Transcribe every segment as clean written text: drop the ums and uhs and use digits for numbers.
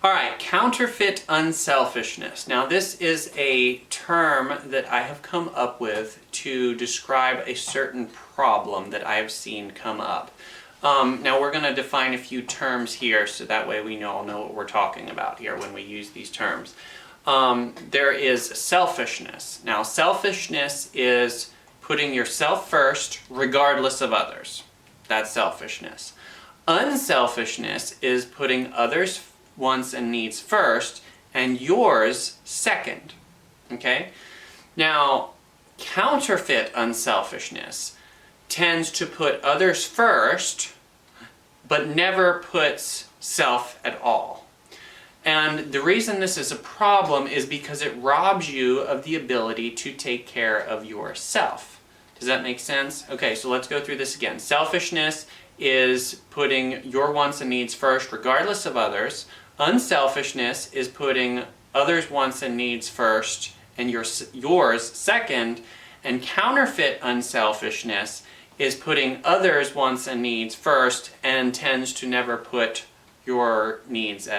All right, counterfeit unselfishness. Now this is a term that I have come up with to describe a certain problem that I have seen come up. Now we're going to define a few terms here so that way we all know what we're talking about here when we use these terms. There is selfishness. Now selfishness is putting yourself first regardless of others. That's selfishness. Unselfishness is putting others' wants and needs first and yours second. Okay? Now, counterfeit unselfishness tends to put others first but never puts self at all. And the reason this is a problem is because it robs you of the ability to take care of yourself. Does that make sense? Okay, so let's go through this again. Selfishness is putting your wants and needs first regardless of others. Unselfishness is putting others' wants and needs first and yours second. And counterfeit unselfishness is putting others' wants and needs first and tends to never put your own needs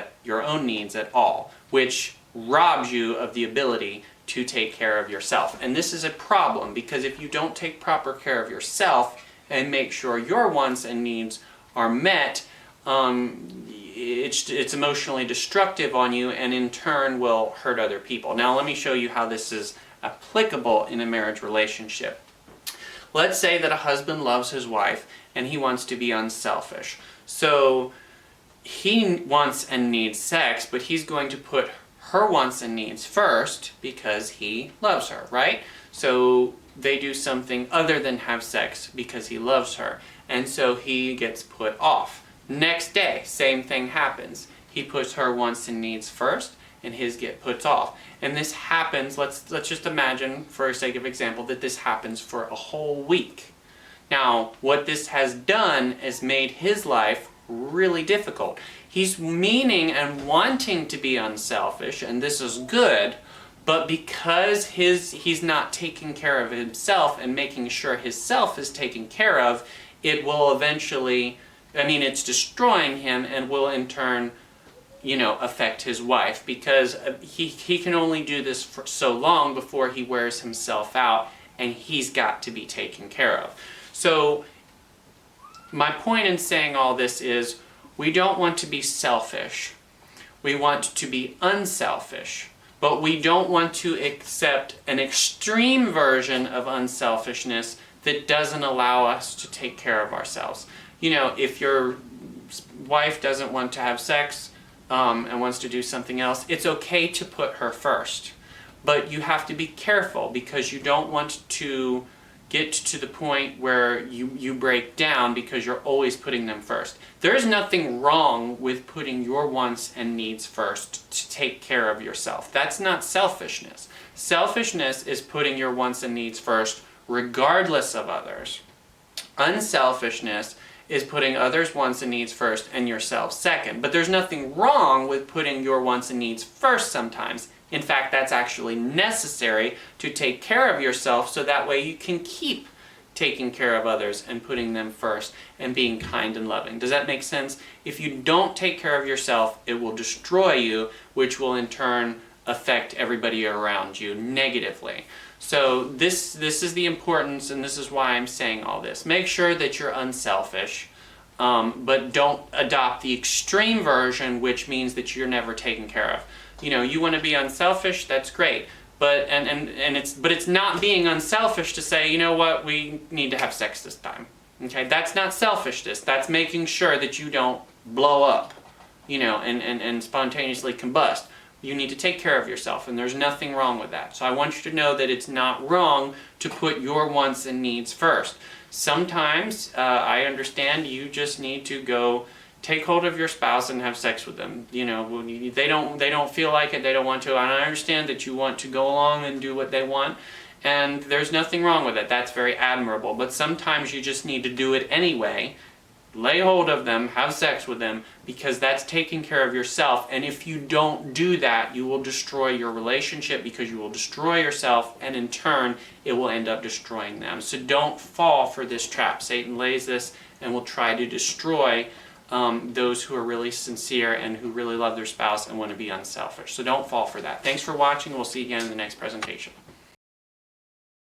at all, which robs you of the ability to take care of yourself. And this is a problem because if you don't take proper care of yourself and make sure your wants and needs are met, it's emotionally destructive on you and in turn will hurt other people. Now let me show you how this is applicable in a marriage relationship. Let's say that a husband loves his wife and he wants to be unselfish. So he wants and needs sex, but he's going to put her wants and needs first because he loves her, right? So they do something other than have sex because he loves her. And so he gets put off. Next day, same thing happens. He puts her wants and needs first and his get put off. And this happens, let's just imagine for the sake of example that this happens for a whole week. Now, what this has done is made his life really difficult. He's meaning and wanting to be unselfish, and this is good, but because he's not taking care of himself and making sure his self is taken care of, it will eventually, it's destroying him and will in turn, affect his wife because he can only do this for so long before he wears himself out and he's got to be taken care of. So my point in saying all this is we don't want to be selfish. We want to be unselfish. But we don't want to accept an extreme version of unselfishness that doesn't allow us to take care of ourselves. If your wife doesn't want to have sex and wants to do something else, it's okay to put her first. But you have to be careful because you don't want to get to the point where you break down because you're always putting them first. There's nothing wrong with putting your wants and needs first to take care of yourself. That's not selfishness. Selfishness is putting your wants and needs first regardless of others. Unselfishness is putting others' wants and needs first and yourself second. But there's nothing wrong with putting your wants and needs first sometimes. In fact, that's actually necessary to take care of yourself so that way you can keep taking care of others and putting them first and being kind and loving. Does that make sense? If you don't take care of yourself, it will destroy you, which will in turn affect everybody around you negatively. So this is the importance, and this is why I'm saying all this. Make sure that you're unselfish, but don't adopt the extreme version, which means that you're never taken care of. You want to be unselfish, that's great. But it's not being unselfish to say, you know what, we need to have sex this time. Okay, that's not selfishness. That's making sure that you don't blow up, and spontaneously combust. You need to take care of yourself, and there's nothing wrong with that. So I want you to know that it's not wrong to put your wants and needs first. Sometimes, I understand you just need to go take hold of your spouse and have sex with them. They don't feel like it, they don't want to, and I understand that you want to go along and do what they want, and there's nothing wrong with it. That's very admirable. But sometimes you just need to do it anyway. Lay hold of them, have sex with them, because that's taking care of yourself. And if you don't do that, you will destroy your relationship because you will destroy yourself, and in turn, it will end up destroying them. So don't fall for this trap. Satan lays this and will try to destroy those who are really sincere and who really love their spouse and want to be unselfish. So don't fall for that. Thanks for watching. We'll see you again in the next presentation.